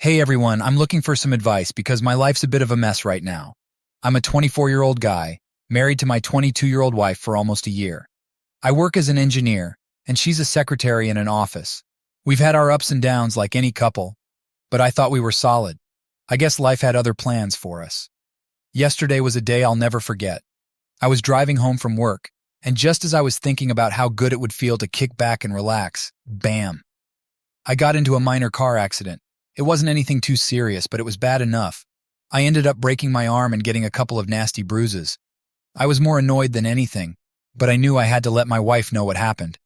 Hey everyone, I'm looking for some advice because my life's a bit of a mess right now. I'm a 24-year-old guy, married to my 22-year-old wife for almost a year. I work as an engineer, and she's a secretary in an office. We've had our ups and downs like any couple, but I thought we were solid. I guess life had other plans for us. Yesterday was a day I'll never forget. I was driving home from work, and just as I was thinking about how good it would feel to kick back and relax, bam! I got into a minor car accident. It wasn't anything too serious, but it was bad enough. I ended up breaking my arm and getting a couple of nasty bruises. I was more annoyed than anything, but I knew I had to let my wife know what happened.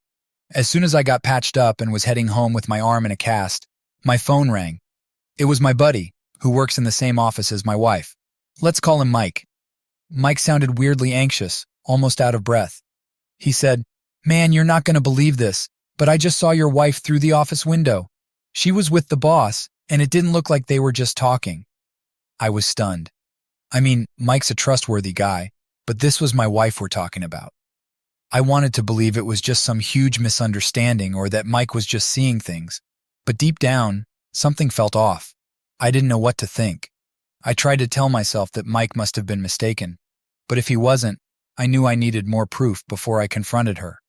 As soon as I got patched up and was heading home with my arm in a cast, my phone rang. It was my buddy, who works in the same office as my wife. Let's call him Mike. Mike sounded weirdly anxious, almost out of breath. He said, "Man, you're not going to believe this, but I just saw your wife through the office window. She was with the boss, and it didn't look like they were just talking." I was stunned. I mean, Mike's a trustworthy guy, but this was my wife we're talking about. I wanted to believe it was just some huge misunderstanding or that Mike was just seeing things, but deep down, something felt off. I didn't know what to think. I tried to tell myself that Mike must have been mistaken, but if he wasn't, I knew I needed more proof before I confronted her.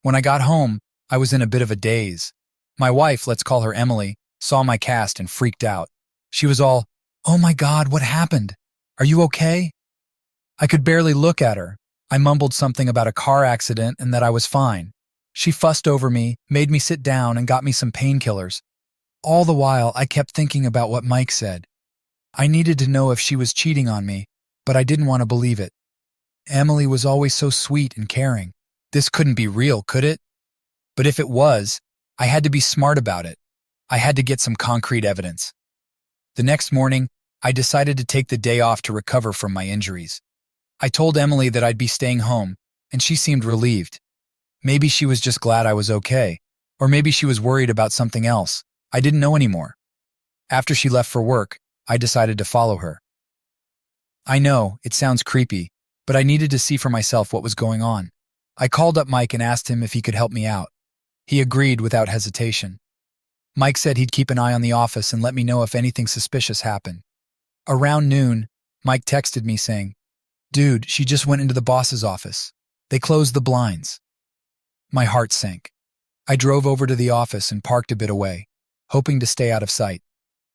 When I got home, I was in a bit of a daze. My wife, let's call her Emily, saw my cast and freaked out. She was all, "Oh my God, what happened? Are you okay?" I could barely look at her. I mumbled something about a car accident and that I was fine. She fussed over me, made me sit down, and got me some painkillers. All the while, I kept thinking about what Mike said. I needed to know if she was cheating on me, but I didn't want to believe it. Emily was always so sweet and caring. This couldn't be real, could it? But if it was, I had to be smart about it. I had to get some concrete evidence. The next morning, I decided to take the day off to recover from my injuries. I told Emily that I'd be staying home, and she seemed relieved. Maybe she was just glad I was okay, or maybe she was worried about something else. I didn't know anymore. After she left for work, I decided to follow her. I know, it sounds creepy, but I needed to see for myself what was going on. I called up Mike and asked him if he could help me out. He agreed without hesitation. Mike said he'd keep an eye on the office and let me know if anything suspicious happened. Around noon, Mike texted me saying, "Dude, she just went into the boss's office. They closed the blinds." My heart sank. I drove over to the office and parked a bit away, hoping to stay out of sight.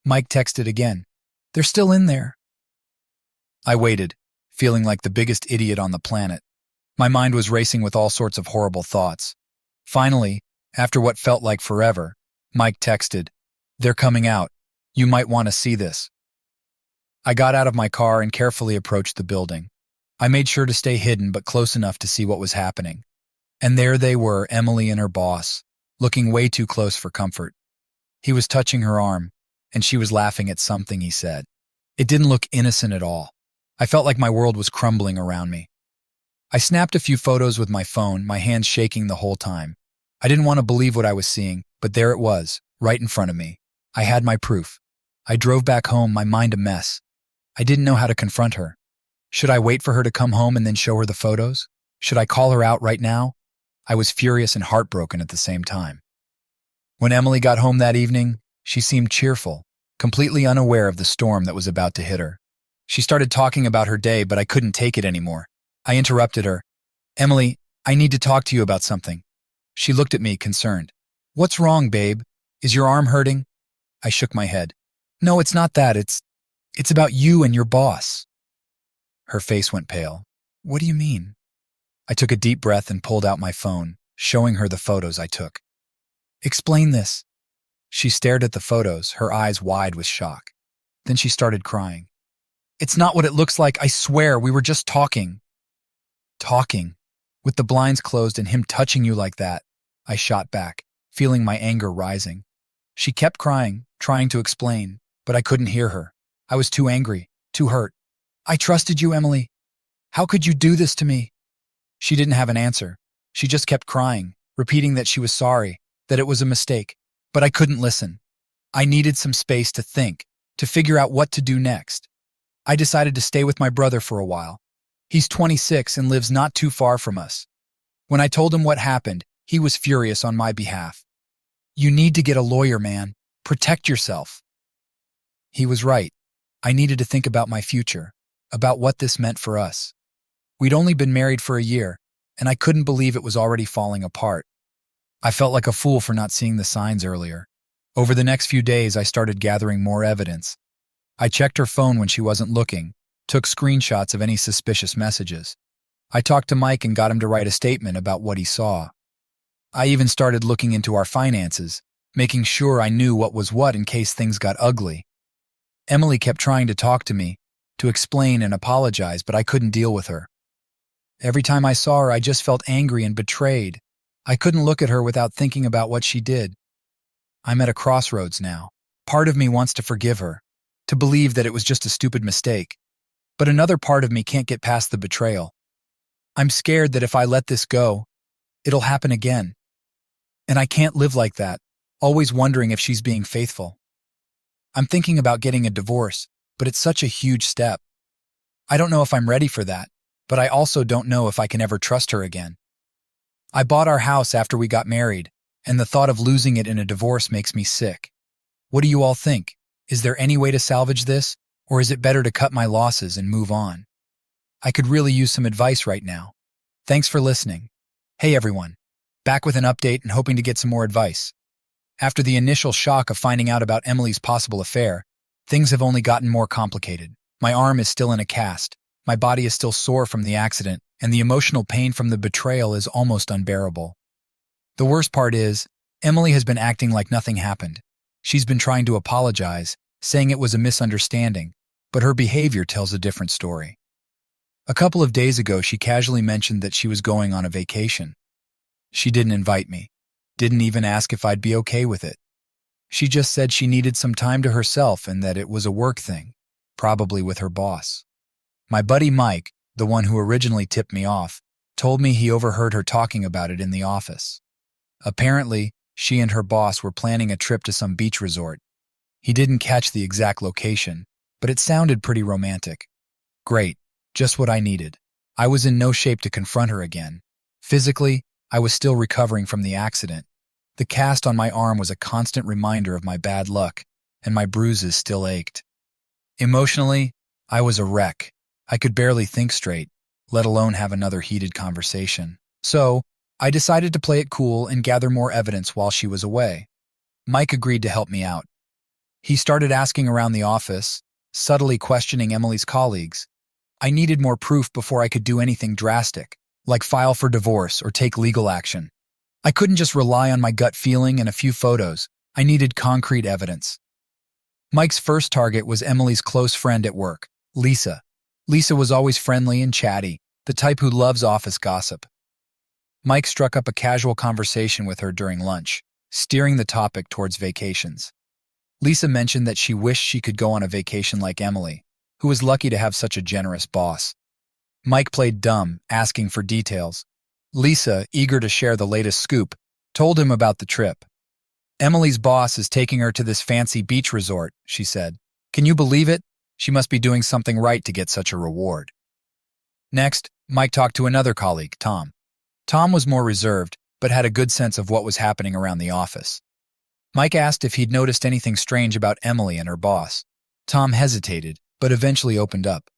Mike texted again, "They're still in there." I waited, feeling like the biggest idiot on the planet. My mind was racing with all sorts of horrible thoughts. Finally, after what felt like forever, Mike texted, "They're coming out. You might want to see this." I got out of my car and carefully approached the building. I made sure to stay hidden but close enough to see what was happening. And there they were, Emily and her boss, looking way too close for comfort. He was touching her arm, and she was laughing at something he said. It didn't look innocent at all. I felt like my world was crumbling around me. I snapped a few photos with my phone, my hands shaking the whole time. I didn't want to believe what I was seeing, but there it was, right in front of me. I had my proof. I drove back home, my mind a mess. I didn't know how to confront her. Should I wait for her to come home and then show her the photos? Should I call her out right now? I was furious and heartbroken at the same time. When Emily got home that evening, she seemed cheerful, completely unaware of the storm that was about to hit her. She started talking about her day, but I couldn't take it anymore. I interrupted her. "Emily, I need to talk to you about something." She looked at me, concerned. "What's wrong, babe? Is your arm hurting?" I shook my head. "No, it's not that. It's about you and your boss." Her face went pale. "What do you mean?" I took a deep breath and pulled out my phone, showing her the photos I took. "Explain this." She stared at the photos, her eyes wide with shock. Then she started crying. "It's not what it looks like, I swear. We were just talking." "Talking? With the blinds closed and him touching you like that?" I shot back, feeling my anger rising. She kept crying, trying to explain, but I couldn't hear her. I was too angry, too hurt. "I trusted you, Emily. How could you do this to me?" She didn't have an answer. She just kept crying, repeating that she was sorry, that it was a mistake. But I couldn't listen. I needed some space to think, to figure out what to do next. I decided to stay with my brother for a while. He's 26 and lives not too far from us. When I told him what happened, he was furious on my behalf. "You need to get a lawyer, man. Protect yourself." He was right. I needed to think about my future, about what this meant for us. We'd only been married for a year, and I couldn't believe it was already falling apart. I felt like a fool for not seeing the signs earlier. Over the next few days, I started gathering more evidence. I checked her phone when she wasn't looking, took screenshots of any suspicious messages. I talked to Mike and got him to write a statement about what he saw. I even started looking into our finances, making sure I knew what was what in case things got ugly. Emily kept trying to talk to me, to explain and apologize, but I couldn't deal with her. Every time I saw her, I just felt angry and betrayed. I couldn't look at her without thinking about what she did. I'm at a crossroads now. Part of me wants to forgive her, to believe that it was just a stupid mistake. But another part of me can't get past the betrayal. I'm scared that if I let this go, it'll happen again. And I can't live like that, always wondering if she's being faithful. I'm thinking about getting a divorce, but it's such a huge step. I don't know if I'm ready for that, but I also don't know if I can ever trust her again. I bought our house after we got married, and the thought of losing it in a divorce makes me sick. What do you all think? Is there any way to salvage this, or is it better to cut my losses and move on? I could really use some advice right now. Thanks for listening. Hey everyone, back with an update and hoping to get some more advice. After the initial shock of finding out about Emily's possible affair, things have only gotten more complicated. My arm is still in a cast, my body is still sore from the accident, and the emotional pain from the betrayal is almost unbearable. The worst part is, Emily has been acting like nothing happened. She's been trying to apologize, saying it was a misunderstanding, but her behavior tells a different story. A couple of days ago, she casually mentioned that she was going on a vacation. She didn't invite me, didn't even ask if I'd be okay with it. She just said she needed some time to herself and that it was a work thing, probably with her boss. My buddy Mike, the one who originally tipped me off, told me he overheard her talking about it in the office. Apparently, she and her boss were planning a trip to some beach resort. He didn't catch the exact location, but it sounded pretty romantic. Great, just what I needed. I was in no shape to confront her again. Physically, I was still recovering from the accident. The cast on my arm was a constant reminder of my bad luck, and my bruises still ached. Emotionally, I was a wreck. I could barely think straight, let alone have another heated conversation. So, I decided to play it cool and gather more evidence while she was away. Mike agreed to help me out. He started asking around the office, subtly questioning Emily's colleagues. I needed more proof before I could do anything drastic, like file for divorce or take legal action. I couldn't just rely on my gut feeling and a few photos. I needed concrete evidence. Mike's first target was Emily's close friend at work, Lisa. Lisa was always friendly and chatty, the type who loves office gossip. Mike struck up a casual conversation with her during lunch, steering the topic towards vacations. Lisa mentioned that she wished she could go on a vacation like Emily, who was lucky to have such a generous boss. Mike played dumb, asking for details. Lisa, eager to share the latest scoop, told him about the trip. Emily's boss is taking her to this fancy beach resort, she said. Can you believe it? She must be doing something right to get such a reward. Next, Mike talked to another colleague, Tom. Tom was more reserved, but had a good sense of what was happening around the office. Mike asked if he'd noticed anything strange about Emily and her boss. Tom hesitated, but eventually opened up.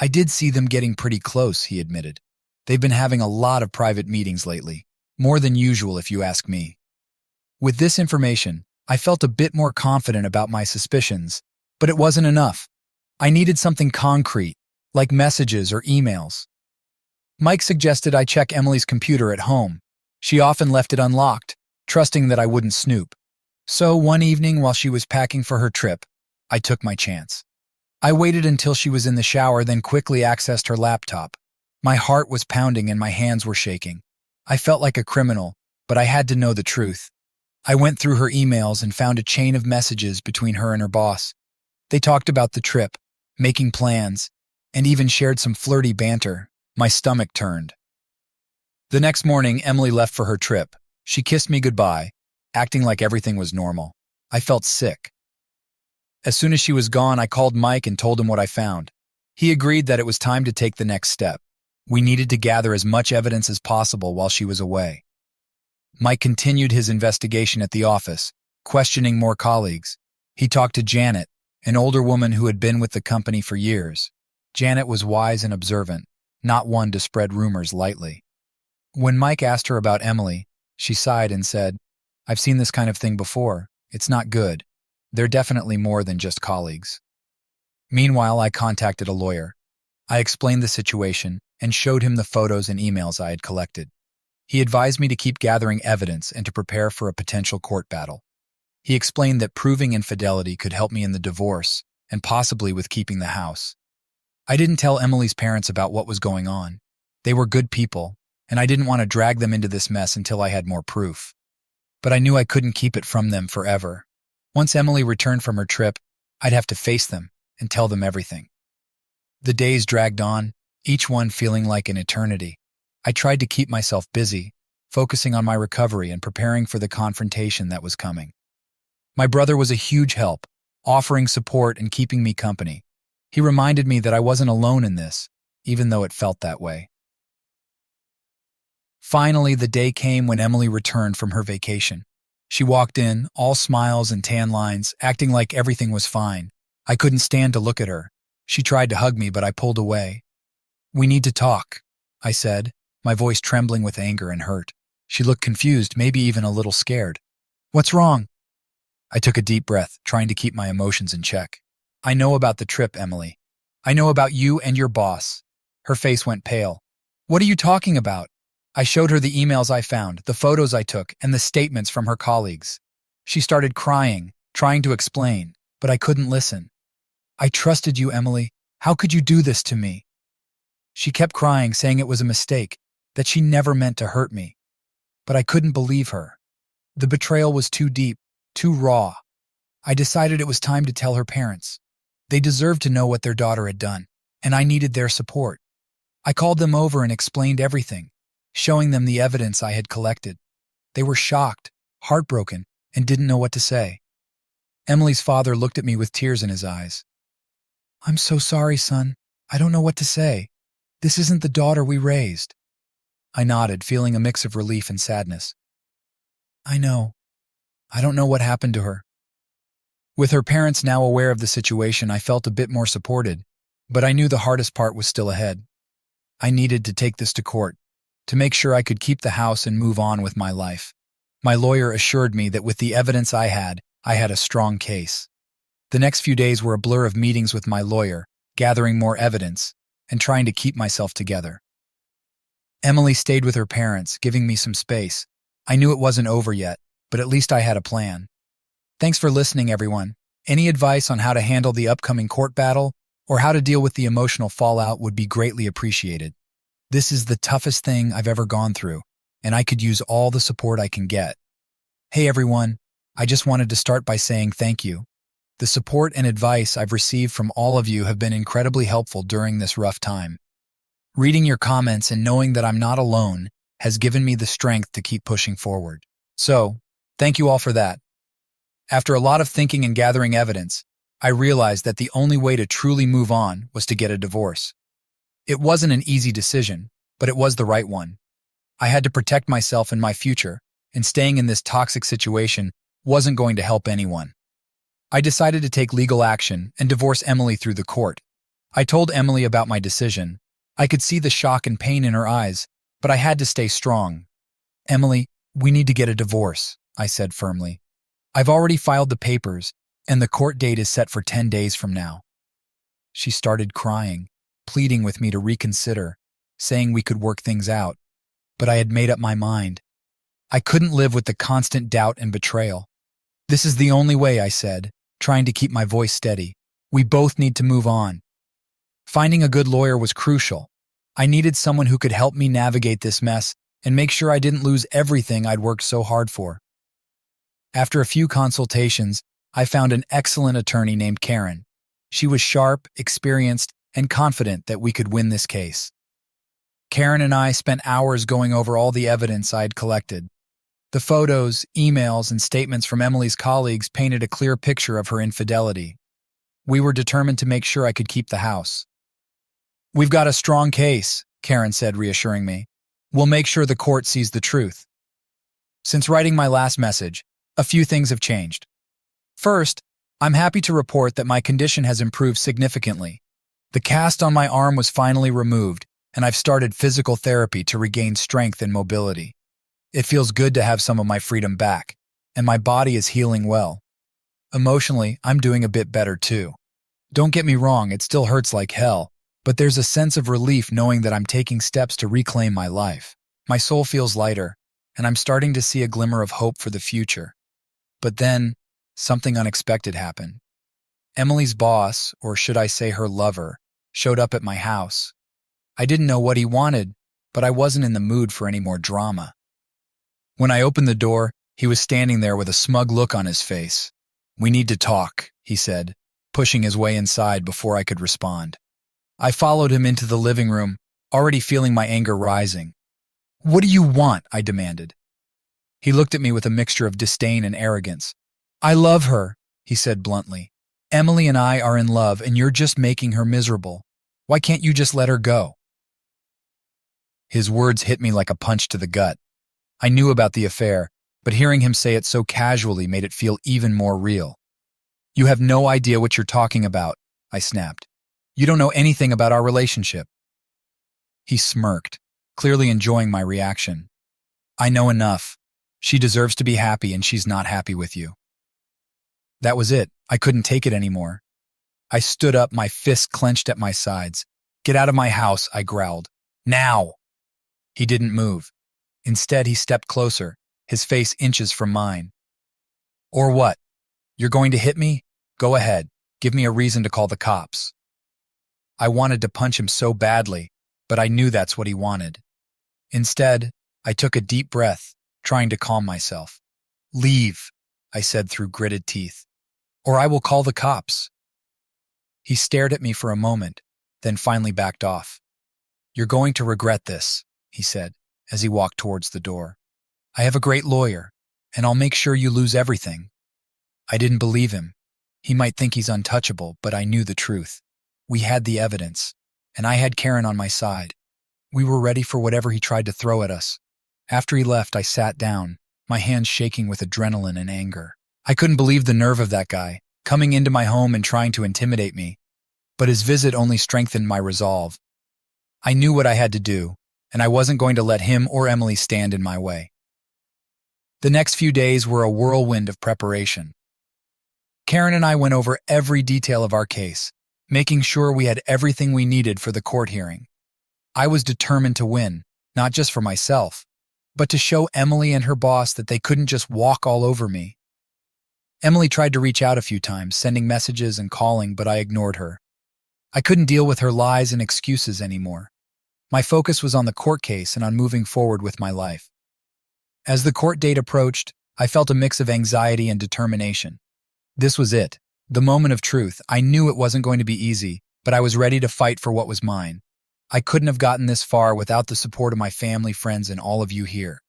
I did see them getting pretty close, he admitted. They've been having a lot of private meetings lately, more than usual if you ask me. With this information, I felt a bit more confident about my suspicions, but it wasn't enough. I needed something concrete, like messages or emails. Mike suggested I check Emily's computer at home. She often left it unlocked, trusting that I wouldn't snoop. So one evening while she was packing for her trip, I took my chance. I waited until she was in the shower, then quickly accessed her laptop. My heart was pounding and my hands were shaking. I felt like a criminal, but I had to know the truth. I went through her emails and found a chain of messages between her and her boss. They talked about the trip, making plans, and even shared some flirty banter. My stomach turned. The next morning, Emily left for her trip. She kissed me goodbye, acting like everything was normal. I felt sick. As soon as she was gone, I called Mike and told him what I found. He agreed that it was time to take the next step. We needed to gather as much evidence as possible while she was away. Mike continued his investigation at the office, questioning more colleagues. He talked to Janet, an older woman who had been with the company for years. Janet was wise and observant, not one to spread rumors lightly. When Mike asked her about Emily, she sighed and said, "I've seen this kind of thing before. It's not good. They're definitely more than just colleagues." Meanwhile, I contacted a lawyer. I explained the situation and showed him the photos and emails I had collected. He advised me to keep gathering evidence and to prepare for a potential court battle. He explained that proving infidelity could help me in the divorce and possibly with keeping the house. I didn't tell Emily's parents about what was going on. They were good people, and I didn't want to drag them into this mess until I had more proof. But I knew I couldn't keep it from them forever. Once Emily returned from her trip, I'd have to face them and tell them everything. The days dragged on, each one feeling like an eternity. I tried to keep myself busy, focusing on my recovery and preparing for the confrontation that was coming. My brother was a huge help, offering support and keeping me company. He reminded me that I wasn't alone in this, even though it felt that way. Finally, the day came when Emily returned from her vacation. She walked in, all smiles and tan lines, acting like everything was fine. I couldn't stand to look at her. She tried to hug me, but I pulled away. "We need to talk," I said, my voice trembling with anger and hurt. She looked confused, maybe even a little scared. "What's wrong?" I took a deep breath, trying to keep my emotions in check. "I know about the trip, Emily. I know about you and your boss." Her face went pale. "What are you talking about?" I showed her the emails I found, the photos I took, and the statements from her colleagues. She started crying, trying to explain, but I couldn't listen. "I trusted you, Emily. How could you do this to me?" She kept crying, saying it was a mistake, that she never meant to hurt me. But I couldn't believe her. The betrayal was too deep, too raw. I decided it was time to tell her parents. They deserved to know what their daughter had done, and I needed their support. I called them over and explained everything, showing them the evidence I had collected. They were shocked, heartbroken, and didn't know what to say. Emily's father looked at me with tears in his eyes. "I'm so sorry, son. I don't know what to say. This isn't the daughter we raised." I nodded, feeling a mix of relief and sadness. "I know. I don't know what happened to her." With her parents now aware of the situation, I felt a bit more supported, but I knew the hardest part was still ahead. I needed to take this to court, to make sure I could keep the house and move on with my life. My lawyer assured me that with the evidence I had a strong case. The next few days were a blur of meetings with my lawyer, gathering more evidence, and trying to keep myself together. Emily stayed with her parents, giving me some space. I knew it wasn't over yet, but at least I had a plan. Thanks for listening, everyone. Any advice on how to handle the upcoming court battle or how to deal with the emotional fallout would be greatly appreciated. This is the toughest thing I've ever gone through, and I could use all the support I can get. Hey everyone, I just wanted to start by saying thank you. The support and advice I've received from all of you have been incredibly helpful during this rough time. Reading your comments and knowing that I'm not alone has given me the strength to keep pushing forward. So, thank you all for that. After a lot of thinking and gathering evidence, I realized that the only way to truly move on was to get a divorce. It wasn't an easy decision, but it was the right one. I had to protect myself and my future, and staying in this toxic situation wasn't going to help anyone. I decided to take legal action and divorce Emily through the court. I told Emily about my decision. I could see the shock and pain in her eyes, but I had to stay strong. "Emily, we need to get a divorce," I said firmly. "I've already filed the papers, and the court date is set for 10 days from now." She started crying, pleading with me to reconsider, saying we could work things out. But I had made up my mind. I couldn't live with the constant doubt and betrayal. "This is the only way," I said, trying to keep my voice steady. "We both need to move on." Finding a good lawyer was crucial. I needed someone who could help me navigate this mess and make sure I didn't lose everything I'd worked so hard for. After a few consultations, I found an excellent attorney named Karen. She was sharp, experienced, and confident that we could win this case. Karen and I spent hours going over all the evidence I had collected. The photos, emails, and statements from Emily's colleagues painted a clear picture of her infidelity. We were determined to make sure I could keep the house. "We've got a strong case," Karen said, reassuring me. "We'll make sure the court sees the truth." Since writing my last message, a few things have changed. First, I'm happy to report that my condition has improved significantly. The cast on my arm was finally removed, and I've started physical therapy to regain strength and mobility. It feels good to have some of my freedom back, and my body is healing well. Emotionally, I'm doing a bit better too. Don't get me wrong, it still hurts like hell, but there's a sense of relief knowing that I'm taking steps to reclaim my life. My soul feels lighter, and I'm starting to see a glimmer of hope for the future. But then, something unexpected happened. Emily's boss, or should I say her lover, showed up at my house. I didn't know what he wanted, but I wasn't in the mood for any more drama. When I opened the door, he was standing there with a smug look on his face. "We need to talk," he said, pushing his way inside before I could respond. I followed him into the living room, already feeling my anger rising. "What do you want?" I demanded. He looked at me with a mixture of disdain and arrogance. "I love her," he said bluntly. "Emily and I are in love, and you're just making her miserable. Why can't you just let her go?" His words hit me like a punch to the gut. I knew about the affair, but hearing him say it so casually made it feel even more real. "You have no idea what you're talking about," I snapped. "You don't know anything about our relationship." He smirked, clearly enjoying my reaction. "I know enough. She deserves to be happy, and she's not happy with you." That was it. I couldn't take it anymore. I stood up, my fists clenched at my sides. "Get out of my house," I growled. "Now!" He didn't move. Instead, he stepped closer, his face inches from mine. "Or what? You're going to hit me? Go ahead. Give me a reason to call the cops." I wanted to punch him so badly, but I knew that's what he wanted. Instead, I took a deep breath, trying to calm myself. "Leave," I said through gritted teeth, "or I will call the cops." He stared at me for a moment, then finally backed off. "You're going to regret this," he said, as he walked towards the door. "I have a great lawyer, and I'll make sure you lose everything." I didn't believe him. He might think he's untouchable, but I knew the truth. We had the evidence, and I had Karen on my side. We were ready for whatever he tried to throw at us. After he left, I sat down, my hands shaking with adrenaline and anger. I couldn't believe the nerve of that guy, coming into my home and trying to intimidate me. But his visit only strengthened my resolve. I knew what I had to do, and I wasn't going to let him or Emily stand in my way. The next few days were a whirlwind of preparation. Karen and I went over every detail of our case, making sure we had everything we needed for the court hearing. I was determined to win, not just for myself, but to show Emily and her boss that they couldn't just walk all over me. Emily tried to reach out a few times, sending messages and calling, but I ignored her. I couldn't deal with her lies and excuses anymore. My focus was on the court case and on moving forward with my life. As the court date approached, I felt a mix of anxiety and determination. This was it, the moment of truth. I knew it wasn't going to be easy, but I was ready to fight for what was mine. I couldn't have gotten this far without the support of my family, friends, and all of you here.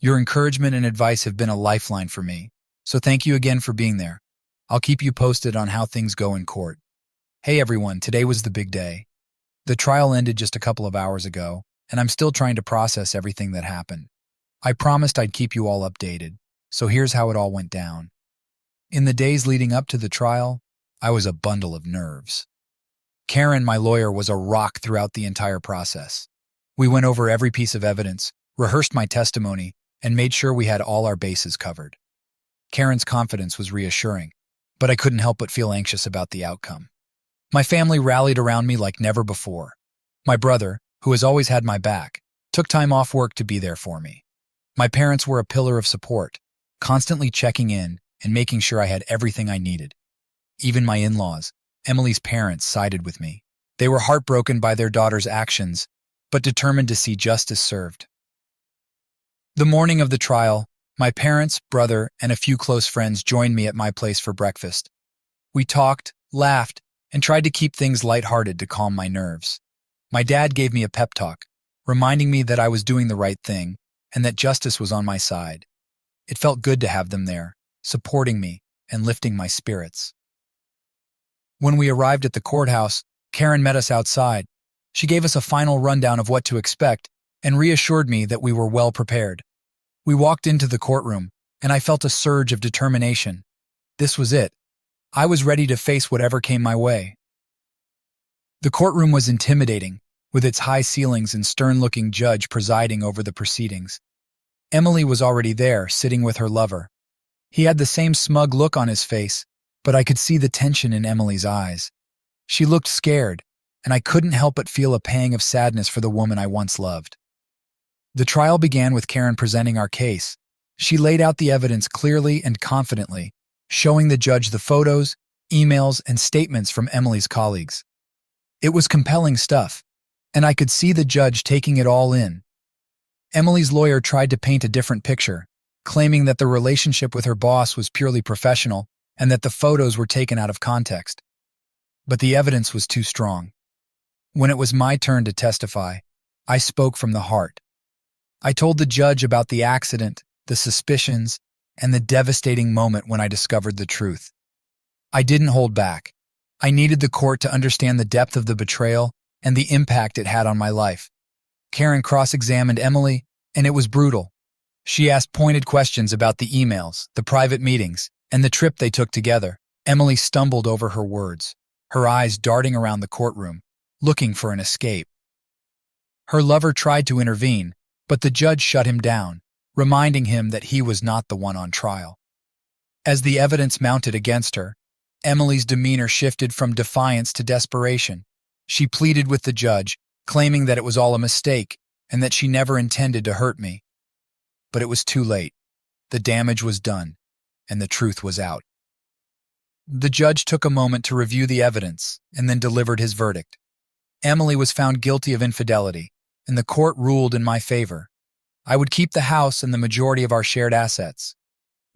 Your encouragement and advice have been a lifeline for me, so thank you again for being there. I'll keep you posted on how things go in court. Hey everyone, today was the big day. The trial ended just a couple of hours ago, and I'm still trying to process everything that happened. I promised I'd keep you all updated, so here's how it all went down. In the days leading up to the trial, I was a bundle of nerves. Karen, my lawyer, was a rock throughout the entire process. We went over every piece of evidence, rehearsed my testimony, and made sure we had all our bases covered. Karen's confidence was reassuring, but I couldn't help but feel anxious about the outcome. My family rallied around me like never before. My brother, who has always had my back, took time off work to be there for me. My parents were a pillar of support, constantly checking in and making sure I had everything I needed. Even my in-laws, Emily's parents, sided with me. They were heartbroken by their daughter's actions, but determined to see justice served. The morning of the trial, my parents, brother, and a few close friends joined me at my place for breakfast. We talked, laughed, and tried to keep things lighthearted to calm my nerves. My dad gave me a pep talk, reminding me that I was doing the right thing and that justice was on my side. It felt good to have them there, supporting me and lifting my spirits. When we arrived at the courthouse, Karen met us outside. She gave us a final rundown of what to expect and reassured me that we were well prepared. We walked into the courtroom, and I felt a surge of determination. This was it. I was ready to face whatever came my way. The courtroom was intimidating, with its high ceilings and stern-looking judge presiding over the proceedings. Emily was already there, sitting with her lover. He had the same smug look on his face, but I could see the tension in Emily's eyes. She looked scared, and I couldn't help but feel a pang of sadness for the woman I once loved. The trial began with Karen presenting our case. She laid out the evidence clearly and confidently, showing the judge the photos, emails, and statements from Emily's colleagues. It was compelling stuff, and I could see the judge taking it all in. Emily's lawyer tried to paint a different picture, claiming that the relationship with her boss was purely professional and that the photos were taken out of context. But the evidence was too strong. When it was my turn to testify, I spoke from the heart. I told the judge about the accident, the suspicions, and the devastating moment when I discovered the truth. I didn't hold back. I needed the court to understand the depth of the betrayal and the impact it had on my life. Karen cross-examined Emily, and it was brutal. She asked pointed questions about the emails, the private meetings, and the trip they took together. Emily stumbled over her words, her eyes darting around the courtroom, looking for an escape. Her lover tried to intervene, but the judge shut him down, reminding him that he was not the one on trial. As the evidence mounted against her, Emily's demeanor shifted from defiance to desperation. She pleaded with the judge, claiming that it was all a mistake and that she never intended to hurt me. But it was too late. The damage was done, and the truth was out. The judge took a moment to review the evidence and then delivered his verdict. Emily was found guilty of infidelity, and the court ruled in my favor. I would keep the house and the majority of our shared assets.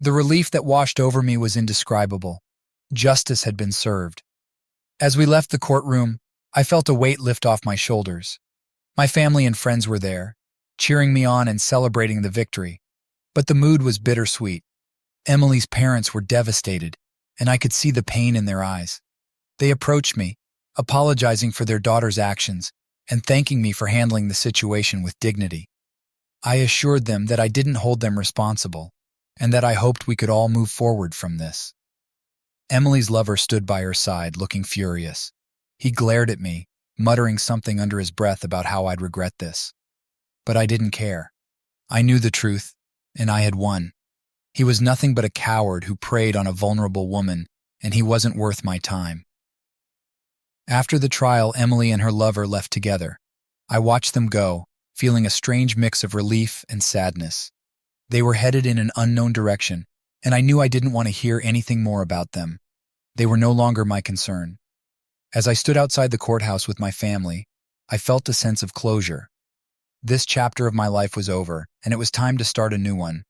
The relief that washed over me was indescribable. Justice had been served. As we left the courtroom, I felt a weight lift off my shoulders. My family and friends were there, cheering me on and celebrating the victory. But the mood was bittersweet. Emily's parents were devastated, and I could see the pain in their eyes. They approached me, apologizing for their daughter's actions and thanking me for handling the situation with dignity. I assured them that I didn't hold them responsible, and that I hoped we could all move forward from this. Emily's lover stood by her side, looking furious. He glared at me, muttering something under his breath about how I'd regret this. But I didn't care. I knew the truth, and I had won. He was nothing but a coward who preyed on a vulnerable woman, and he wasn't worth my time. After the trial, Emily and her lover left together. I watched them go, feeling a strange mix of relief and sadness. They were headed in an unknown direction, and I knew I didn't want to hear anything more about them. They were no longer my concern. As I stood outside the courthouse with my family, I felt a sense of closure. This chapter of my life was over, and it was time to start a new one.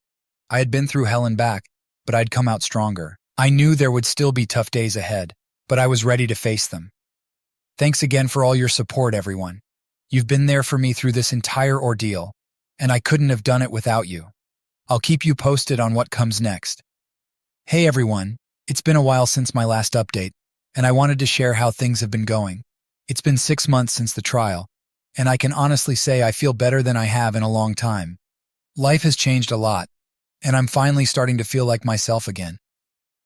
I had been through hell and back, but I'd come out stronger. I knew there would still be tough days ahead, but I was ready to face them. Thanks again for all your support, everyone. You've been there for me through this entire ordeal, and I couldn't have done it without you. I'll keep you posted on what comes next. Hey everyone, it's been a while since my last update, and I wanted to share how things have been going. It's been 6 months since the trial, and I can honestly say I feel better than I have in a long time. Life has changed a lot, and I'm finally starting to feel like myself again.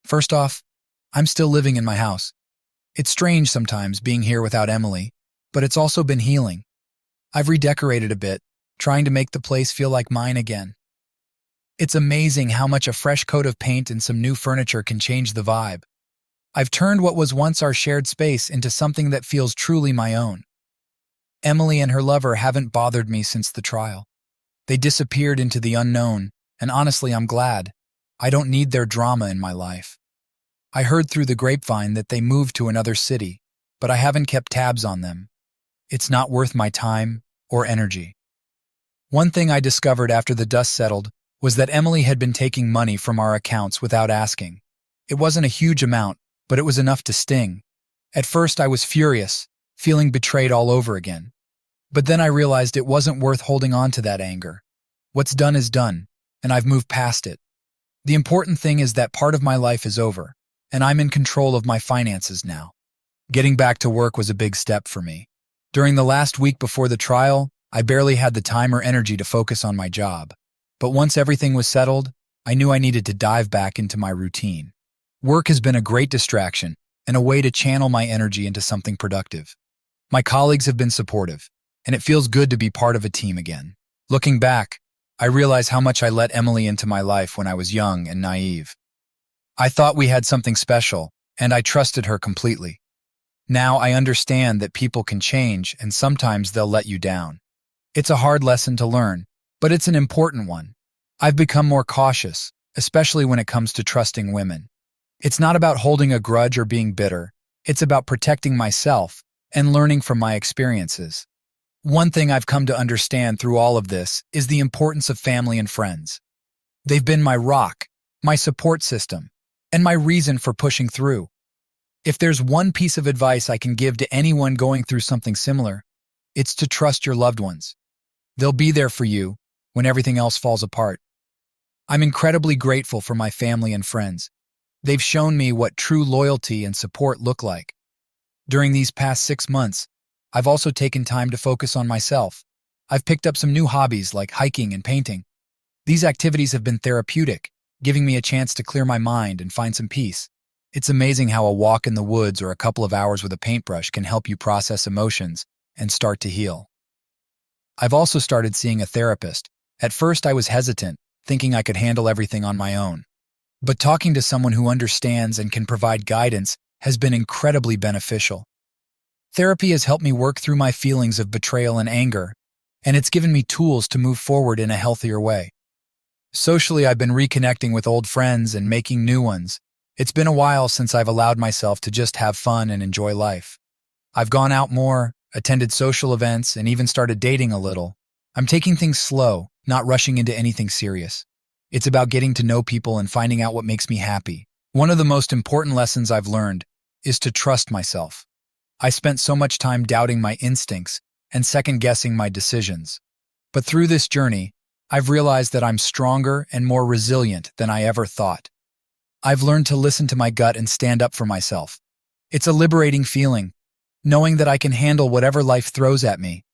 First off, I'm still living in my house. It's strange sometimes being here without Emily, but it's also been healing. I've redecorated a bit, trying to make the place feel like mine again. It's amazing how much a fresh coat of paint and some new furniture can change the vibe. I've turned what was once our shared space into something that feels truly my own. Emily and her lover haven't bothered me since the trial. They disappeared into the unknown, and honestly, I'm glad. I don't need their drama in my life. I heard through the grapevine that they moved to another city, but I haven't kept tabs on them. It's not worth my time or energy. One thing I discovered after the dust settled was that Emily had been taking money from our accounts without asking. It wasn't a huge amount, but it was enough to sting. At first I was furious, feeling betrayed all over again. But then I realized it wasn't worth holding on to that anger. What's done is done, and I've moved past it. The important thing is that part of my life is over, and I'm in control of my finances now. Getting back to work was a big step for me. During the last week before the trial, I barely had the time or energy to focus on my job. But once everything was settled, I knew I needed to dive back into my routine. Work has been a great distraction and a way to channel my energy into something productive. My colleagues have been supportive, and it feels good to be part of a team again. Looking back, I realize how much I let Emily into my life when I was young and naive. I thought we had something special, and I trusted her completely. Now I understand that people can change and sometimes they'll let you down. It's a hard lesson to learn, but it's an important one. I've become more cautious, especially when it comes to trusting women. It's not about holding a grudge or being bitter. It's about protecting myself and learning from my experiences. One thing I've come to understand through all of this is the importance of family and friends. They've been my rock, my support system, and my reason for pushing through. If there's one piece of advice I can give to anyone going through something similar, it's to trust your loved ones. They'll be there for you when everything else falls apart. I'm incredibly grateful for my family and friends. They've shown me what true loyalty and support look like. During these past 6 months, I've also taken time to focus on myself. I've picked up some new hobbies like hiking and painting. These activities have been therapeutic, giving me a chance to clear my mind and find some peace. It's amazing how a walk in the woods or a couple of hours with a paintbrush can help you process emotions and start to heal. I've also started seeing a therapist. At first, I was hesitant, thinking I could handle everything on my own. But talking to someone who understands and can provide guidance has been incredibly beneficial. Therapy has helped me work through my feelings of betrayal and anger, and it's given me tools to move forward in a healthier way. Socially, I've been reconnecting with old friends and making new ones. It's been a while since I've allowed myself to just have fun and enjoy life. I've gone out more, attended social events, and even started dating a little. I'm taking things slow, not rushing into anything serious. It's about getting to know people and finding out what makes me happy. One of the most important lessons I've learned is to trust myself. I spent so much time doubting my instincts and second-guessing my decisions. But through this journey, I've realized that I'm stronger and more resilient than I ever thought. I've learned to listen to my gut and stand up for myself. It's a liberating feeling, knowing that I can handle whatever life throws at me.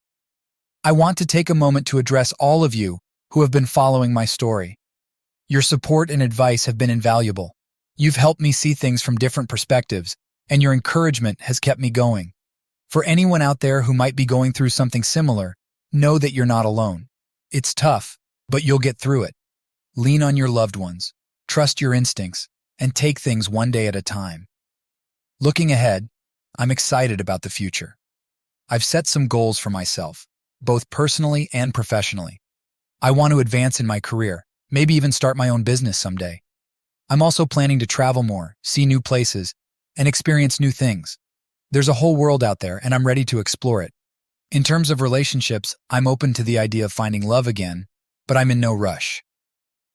I want to take a moment to address all of you who have been following my story. Your support and advice have been invaluable. You've helped me see things from different perspectives, and your encouragement has kept me going. For anyone out there who might be going through something similar, know that you're not alone. It's tough, but you'll get through it. Lean on your loved ones, trust your instincts, and take things one day at a time. Looking ahead, I'm excited about the future. I've set some goals for myself, both personally and professionally. I want to advance in my career, maybe even start my own business someday. I'm also planning to travel more, see new places, and experience new things. There's a whole world out there, and I'm ready to explore it. In terms of relationships, I'm open to the idea of finding love again, but I'm in no rush.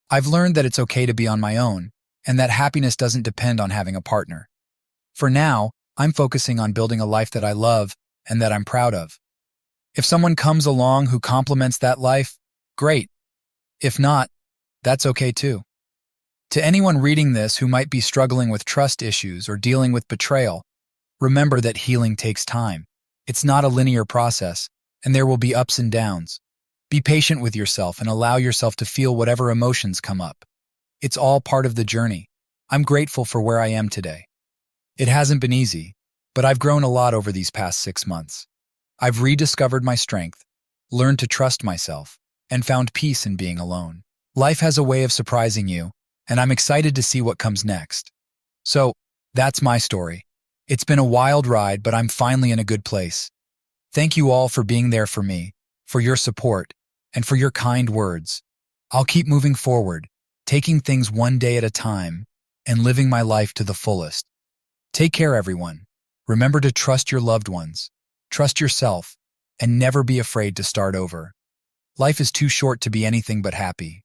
I've learned that it's okay to be on my own, and that happiness doesn't depend on having a partner. For now, I'm focusing on building a life that I love and that I'm proud of. If someone comes along who complements that life, great. If not, that's okay too. To anyone reading this who might be struggling with trust issues or dealing with betrayal, remember that healing takes time. It's not a linear process, and there will be ups and downs. Be patient with yourself and allow yourself to feel whatever emotions come up. It's all part of the journey. I'm grateful for where I am today. It hasn't been easy, but I've grown a lot over these past 6 months. I've rediscovered my strength, learned to trust myself, and found peace in being alone. Life has a way of surprising you, and I'm excited to see what comes next. So, that's my story. It's been a wild ride, but I'm finally in a good place. Thank you all for being there for me, for your support, and for your kind words. I'll keep moving forward, taking things one day at a time, and living my life to the fullest. Take care, everyone. Remember to trust your loved ones, trust yourself, and never be afraid to start over. Life is too short to be anything but happy.